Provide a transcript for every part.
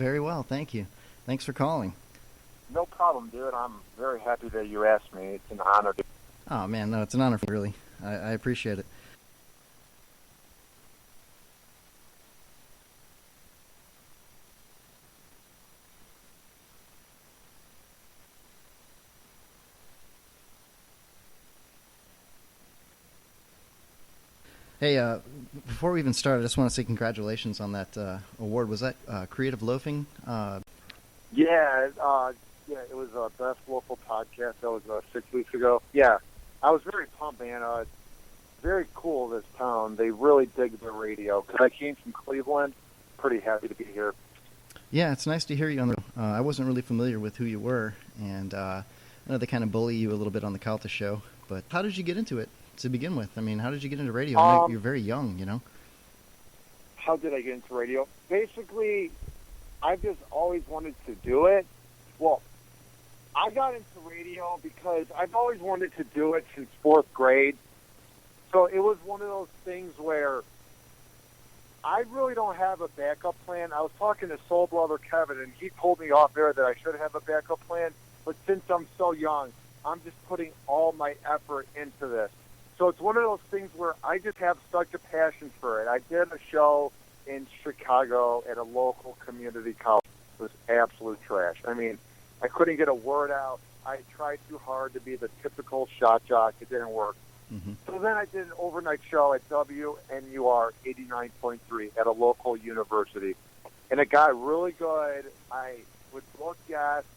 Very well, thank you. Thanks for calling. No problem, dude. I'm very happy that you asked me. It's an honor. Oh man, no, it's an honor for me, really. I appreciate it. Hey, before we even start, I just want to say congratulations on that award. Was that Creative Loafing? Yeah, it was a best local podcast. That was 6 weeks ago. Yeah, I was very pumped, man. Very cool, this town. They really dig the radio. Because I came from Cleveland. Pretty happy to be here. Yeah, it's nice to hear you on the. I wasn't really familiar with who you were, and I know they kind of bully you a little bit on the Calta show. But how did you get into it to begin with? I mean, how did you get into radio? I know you're very young, you know. How did I get into radio? Basically, I've just always wanted to do it. Well, I got into radio because I've always wanted to do it since fourth grade. So it was one of those things where I really don't have a backup plan. I was talking to Soul Brother Kevin, and he told me off air that I should have a backup plan. But since I'm so young, I'm just putting all my effort into this. So it's one of those things where I just have such a passion for it. I did a show in Chicago at a local community college. It was absolute trash. I mean, I couldn't get a word out. I tried too hard to be the typical shot jock. It didn't work. Mm-hmm. So then I did an overnight show at WNUR 89.3 at a local university. And it got really good. I would book guests.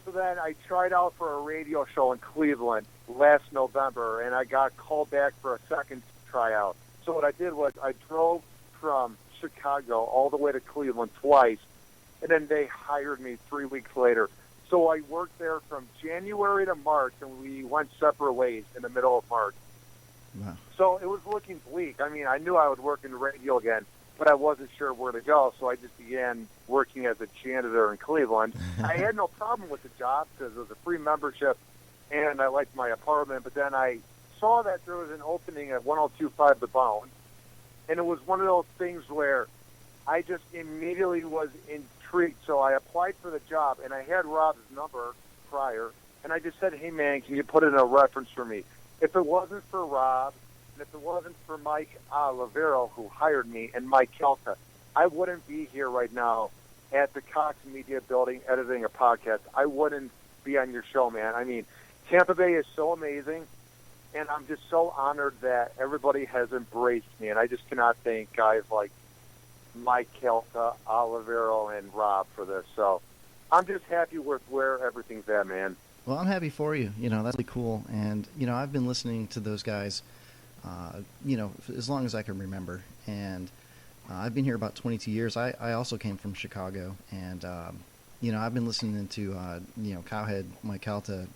So then I tried out for a radio show in Cleveland last November, and I got called back for a second tryout. So what I did was I drove from Chicago all the way to Cleveland twice, and then they hired me 3 weeks later. So I worked there from January to March, and we went separate ways in the middle of March. Wow. So it was looking bleak. I mean, I knew I would work in the radio again, but I wasn't sure where to go, so I just began working as a janitor in Cleveland. I had no problem with the job because it was a free membership, and I liked my apartment, but then I saw that there was an opening at 102.5 The Bone, and it was one of those things where I just immediately was intrigued, so I applied for the job, and I had Rob's number prior, and I just said, hey, man, can you put in a reference for me? If it wasn't for Rob, and if it wasn't for Mike Olivero, who hired me, and Mike Kelka, I wouldn't be here right now at the Cox Media Building editing a podcast. I wouldn't be on your show, man. I mean, Tampa Bay is so amazing, and I'm just so honored that everybody has embraced me, and I just cannot thank guys like Mike Kelka, Olivero, and Rob for this. So I'm just happy with where everything's at, man. Well, I'm happy for you. You know, that's really cool. And, you know, I've been listening to those guys, you know, as long as I can remember. And I've been here about 22 years. I also came from Chicago. And, you know, I've been listening to, you know, Cowhead, Mike Calta,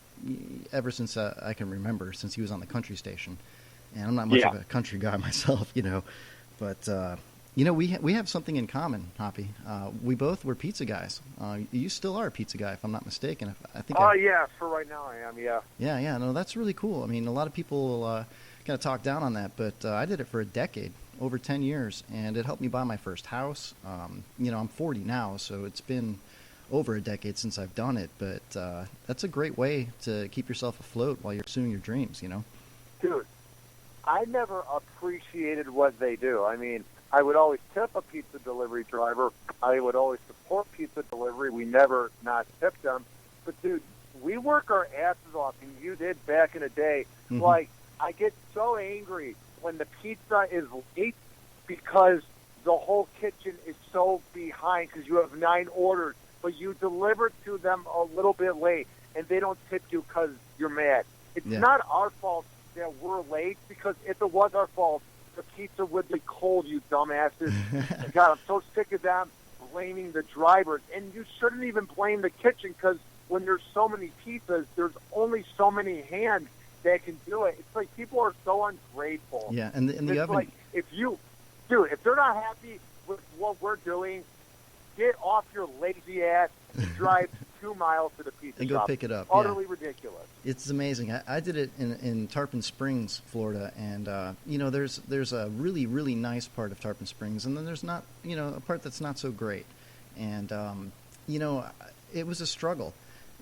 ever since I can remember, since he was on the country station. And I'm not much of a country guy myself, you know. But, you know, we have something in common, Hoppy. We both were pizza guys. You still are a pizza guy, if I'm not mistaken. I think. Oh, yeah, for right now I am, yeah. Yeah, no, that's really cool. I mean, a lot of people kind of talk down on that, but I did it for a decade, over 10 years, and it helped me buy my first house. You know, I'm 40 now, so it's been over a decade since I've done it, but that's a great way to keep yourself afloat while you're pursuing your dreams, you know? Dude, I never appreciated what they do. I mean, I would always tip a pizza delivery driver. I would always support pizza delivery. We never not tipped them. But, dude, we work our asses off, and you did back in the day. Mm-hmm. Like, I get so angry when the pizza is late because the whole kitchen is so behind because you have 9 orders, but you deliver to them a little bit late, and they don't tip you because you're mad. It's not our fault that we're late, because if it was our fault, the pizza would be cold, you dumbasses. God, I'm so sick of them blaming the drivers. And you shouldn't even blame the kitchen, because when there's so many pizzas, there's only so many hands that can do it. It's like people are so ungrateful. Yeah, and the oven. Like, if they're not happy with what we're doing, get off your lazy ass and drive 2 miles to the pizza and go shop. pick it up. Utterly ridiculous. It's amazing. I did it in Tarpon Springs, Florida, and you know, there's a really, really nice part of Tarpon Springs, and then there's not, you know, a part that's not so great. And, it was a struggle.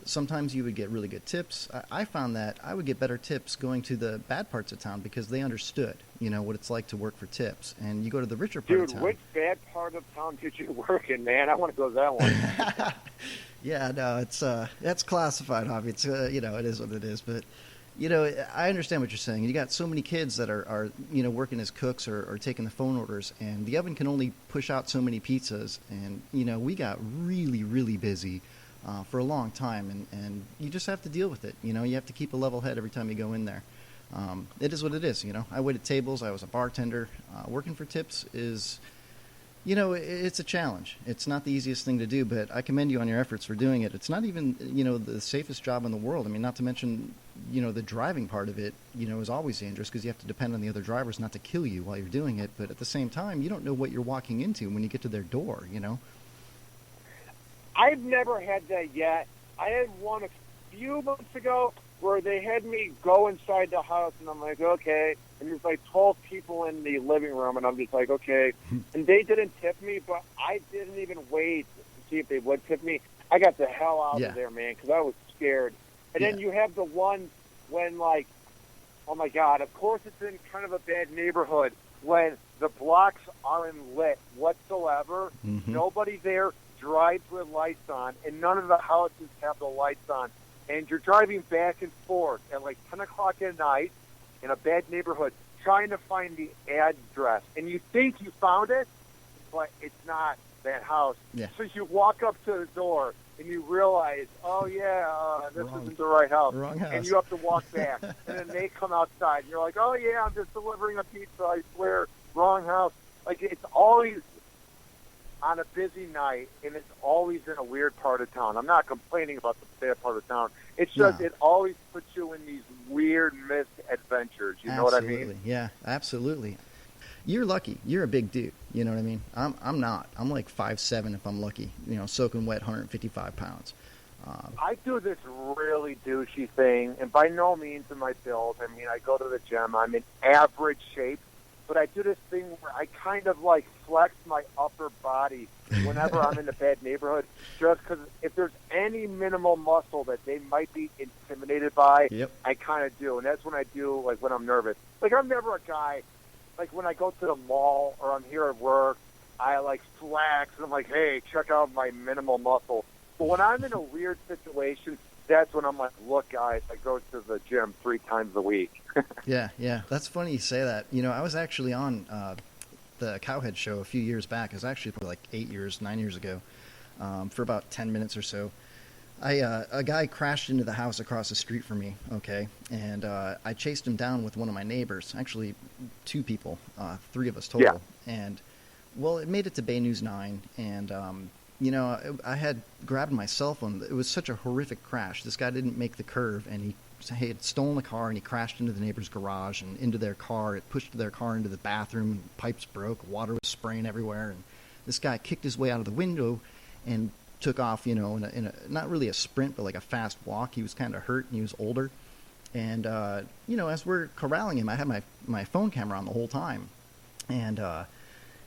Sometimes you would get really good tips. I found that I would get better tips going to the bad parts of town because they understood, what it's like to work for tips. And you go to the richer part of town. Dude, which bad part of town did you work in, man? I want to go to that one. Yeah, no, that's classified, Hobby. It's it is what it is. But I understand what you're saying. You got so many kids that are working as cooks or taking the phone orders, and the oven can only push out so many pizzas. And we got really, really busy for a long time, and you just have to deal with it. You have to keep a level head every time you go in there. It is what it is. I waited tables. I was a bartender. Working for tips is, it's a challenge. It's not the easiest thing to do, but I commend you on your efforts for doing it. It's not even, the safest job in the world. I mean, not to mention, the driving part of it, is always dangerous because you have to depend on the other drivers not to kill you while you're doing it. But at the same time, you don't know what you're walking into when you get to their door, I've never had that yet. I had one a few months ago where they had me go inside the house, and I'm like, okay. And there's like 12 people in the living room, and I'm just like, okay. And they didn't tip me, but I didn't even wait to see if they would tip me. I got the hell out of there, man, because I was scared. And then you have the one when, like, oh, my God, of course it's in kind of a bad neighborhood when the blocks aren't lit whatsoever. Mm-hmm. Nobody there drives with lights on, and none of the houses have the lights on. And you're driving back and forth at like 10 o'clock at night in a bad neighborhood trying to find the address. And you think you found it, but it's not that house. Yeah. So you walk up to the door, and you realize, oh, this isn't the right house. Wrong house. And you have to walk back. And then they come outside, and you're like, oh, yeah, I'm just delivering a pizza. I swear, wrong house. Like, it's always on a busy night, and it's always in a weird part of town. I'm not complaining about the bad part of town. It's just it always puts you in these weird misadventures. You know what I mean? Yeah, absolutely. You're lucky. You're a big dude. You know what I mean? I'm not. I'm like 5'7" if I'm lucky. Soaking wet, 155 pounds. I do this really douchey thing, and by no means am I built. I mean, I go to the gym. I'm in average shape. But I do this thing where I kind of like flex my upper body whenever I'm in a bad neighborhood, just because if there's any minimal muscle that they might be intimidated by, I kind of do. And that's when I do, like, when I'm nervous. Like, I'm never a guy, like, when I go to the mall or I'm here at work, I, like, flex, and I'm like, hey, check out my minimal muscle. But when I'm in a weird situation, that's when I'm like, look, guys, I go to the gym 3 times a week. Yeah. That's funny you say that. I was actually on the Cowhead show a few years back. It was actually probably like 9 years ago, for about 10 minutes or so. A guy crashed into the house across the street from me, okay? And I chased him down with one of my neighbors. Actually, 2 people, 3 of us total. Yeah. And, well, it made it to Bay News 9, and I had grabbed my cell phone. It was such a horrific crash. This guy didn't make the curve, and he had stolen the car, and he crashed into the neighbor's garage and into their car. It pushed their car into the bathroom. Pipes broke. Water was spraying everywhere. And this guy kicked his way out of the window and took off, in a not really a sprint, but like a fast walk. He was kind of hurt, and he was older. And, as we're corralling him, I had my phone camera on the whole time. And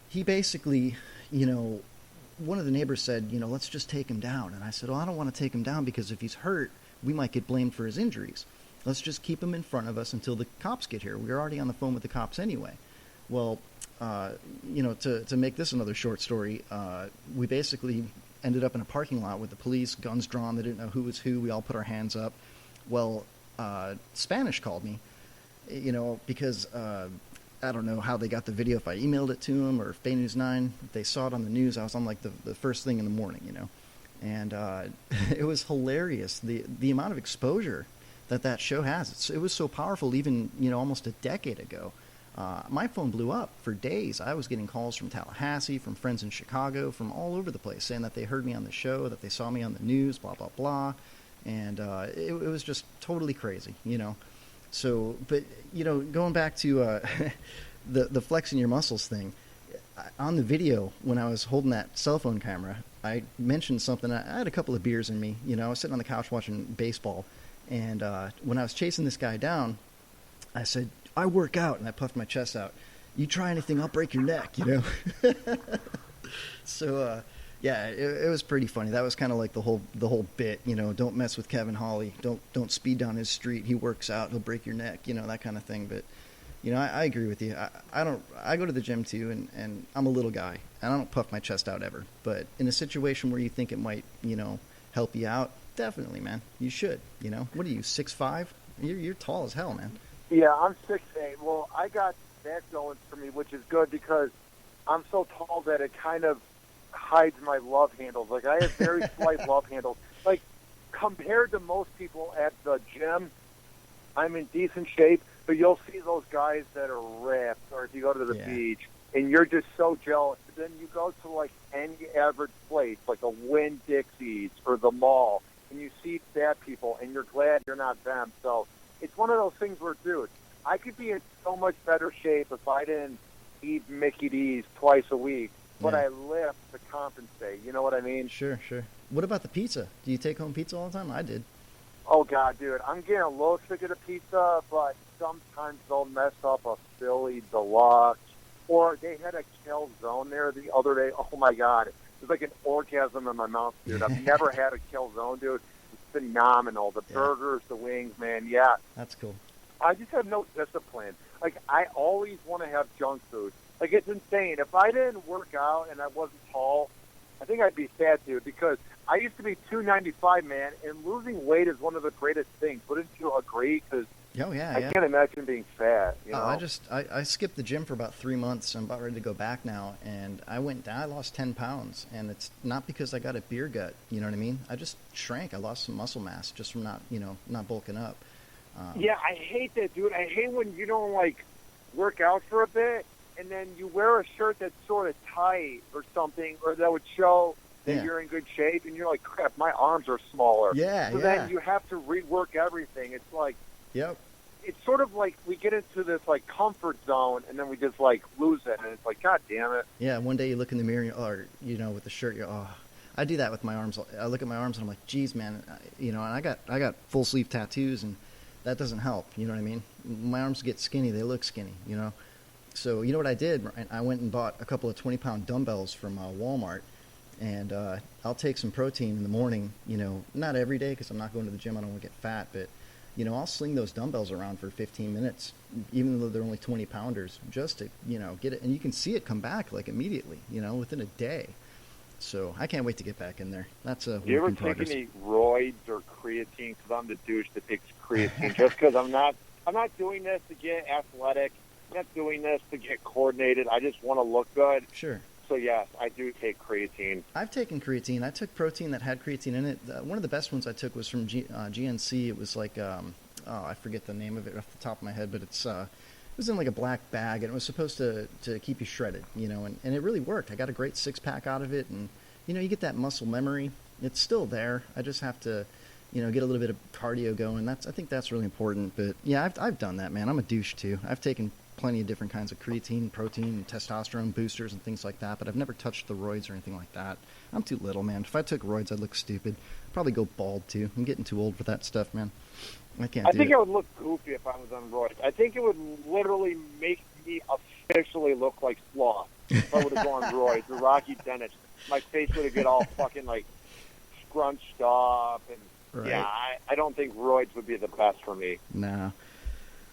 he basically, one of the neighbors said, let's just take him down. And I said, well, I don't want to take him down because if he's hurt, we might get blamed for his injuries. Let's just keep him in front of us until the cops get here. We were already on the phone with the cops anyway. Well, to make this another short story, we basically ended up in a parking lot with the police, guns drawn. They didn't know who was who. We all put our hands up. Well, Spanish called me, because I don't know how they got the video, if I emailed it to them or if Bay News 9, if they saw it on the news. I was on like the first thing in the morning, and it was hilarious, the amount of exposure that show has. It was so powerful even, almost a decade ago. My phone blew up for days. I was getting calls from Tallahassee, from friends in Chicago, from all over the place, saying that they heard me on the show, that they saw me on the news, blah, blah, blah. And it was just totally crazy, So, but, going back to the flexing your muscles thing, on the video, when I was holding that cell phone camera, I mentioned something. I had a couple of beers in me. I was sitting on the couch watching baseball. And when I was chasing this guy down, I said, I work out, and I puffed my chest out. You try anything, I'll break your neck, So, Yeah, it was pretty funny. That was kind of like the whole bit, don't mess with Kevin Hawley. Don't speed down his street. He works out. He'll break your neck. That kind of thing. But I agree with you. I go to the gym too, and I'm a little guy, and I don't puff my chest out ever. But in a situation where you think it might, help you out, definitely, man, you should. What are you, 6'5"? You're tall as hell, man. Yeah, I'm 6'8". Well, I got that going for me, which is good because I'm so tall that it kind of hides my love handles. Like, I have very slight love handles. Like, compared to most people at the gym, I'm in decent shape, but you'll see those guys that are ripped, or if you go to the beach, and you're just so jealous. But then you go to, like, any average place, like a Winn-Dixie's or the mall, and you see fat people, and you're glad you're not them. So it's one of those things where, dude, I could be in so much better shape if I didn't eat Mickey D's twice a week, but I lift to compensate. You know what I mean? Sure. What about the pizza? Do you take home pizza all the time? I did. Oh, God, dude. I'm getting a little sick of the pizza, but sometimes they'll mess up a Philly Deluxe. Or they had a calzone there the other day. Oh, my God. It was like an orgasm in my mouth, dude. I've never had a calzone, dude. It's phenomenal. The burgers, the wings, man, yeah. That's cool. I just have no discipline. Like, I always want to have junk food. Like, it's insane. If I didn't work out and I wasn't tall, I think I'd be fat, dude, because I used to be 295, man, and losing weight is one of the greatest things. Wouldn't you agree? Because I can't imagine being fat. I skipped the gym for about 3 months. I'm about ready to go back now, and I went down. I lost 10 pounds, and it's not because I got a beer gut. You know what I mean? I just shrank. I lost some muscle mass just from not bulking up. Yeah, I hate that, dude. I hate when you don't, like, work out for a bit, and then you wear a shirt that's sort of tight or something, or that would show that you're in good shape, and you're like, crap, my arms are smaller. So then you have to rework everything. It's like, it's sort of like we get into this, like, comfort zone, and then we just, like, lose it, and it's like, God damn it. Yeah, one day you look in the mirror, or, with the shirt, I do that with my arms. I look at my arms, and I'm like, geez, man, and I got full sleeve tattoos, and that doesn't help. You know what I mean? My arms get skinny. They look skinny, So you know what I did? I went and bought a couple of 20-pound dumbbells from Walmart, and I'll take some protein in the morning, not every day because I'm not going to the gym. I don't want to get fat, but, I'll sling those dumbbells around for 15 minutes, even though they're only 20-pounders, just to, get it. And you can see it come back, like, immediately, within a day. So I can't wait to get back in there. That's a work in progress. Do you ever take any roids or creatine? Because I'm the douche that takes creatine. Just because I'm not doing this to get athletic. I'm not doing this to get coordinated. I just want to look good. Sure. So, yes, I do take creatine. I've taken creatine. I took protein that had creatine in it. One of the best ones I took was from GNC. It was like, I forget the name of it off the top of my head, but it was in like a black bag, and it was supposed to keep you shredded, and it really worked. I got a great 6-pack out of it, and, you get that muscle memory. It's still there. I just have to, get a little bit of cardio going. I think that's really important. But, yeah, I've done that, man. I'm a douche, too. I've taken plenty of different kinds of creatine, protein, testosterone boosters and things like that, but I've never touched the roids or anything like that. I'm too little, man. If I took roids, I'd look stupid. I'd probably go bald, too. I'm getting too old for that stuff, man. I think I would look goofy if I was on roids. I think it would literally make me officially look like Sloth if I would have gone roids or Rocky Dennis. My face would have get all fucking, like, scrunched up. And, yeah, I don't think roids would be the best for me. No.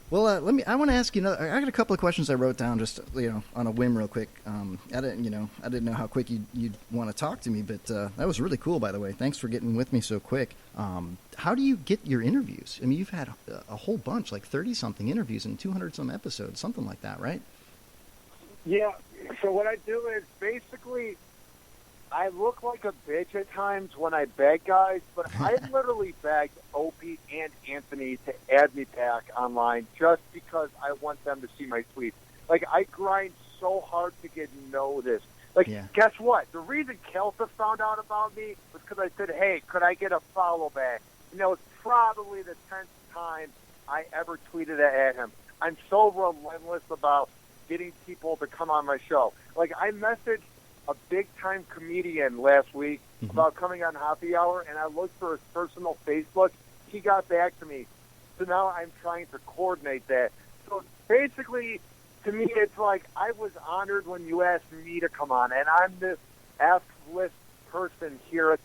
Well, I want to ask you. I got a couple of questions I wrote down just on a whim, real quick. I didn't know how quick you'd want to talk to me, but that was really cool, by the way. Thanks for getting with me so quick. How do you get your interviews? I mean, you've had a whole bunch, like 30-something interviews and 200-some episodes, something like that, right? Yeah. So what I do is basically, I look like a bitch at times when I beg guys, but I literally begged Opie and Anthony to add me back online just because I want them to see my tweets. Like, I grind so hard to get noticed. Like, Guess what? The reason Kelsa found out about me was because I said, hey, could I get a follow back? It's probably the 10th time I ever tweeted at him. I'm so relentless about getting people to come on my show. Like, I messaged a big-time comedian last week about coming on Happy Hour, and I looked for his personal Facebook. He got back to me. So now I'm trying to coordinate that. So basically, to me, it's like I was honored when you asked me to come on, and I'm this F-list person here at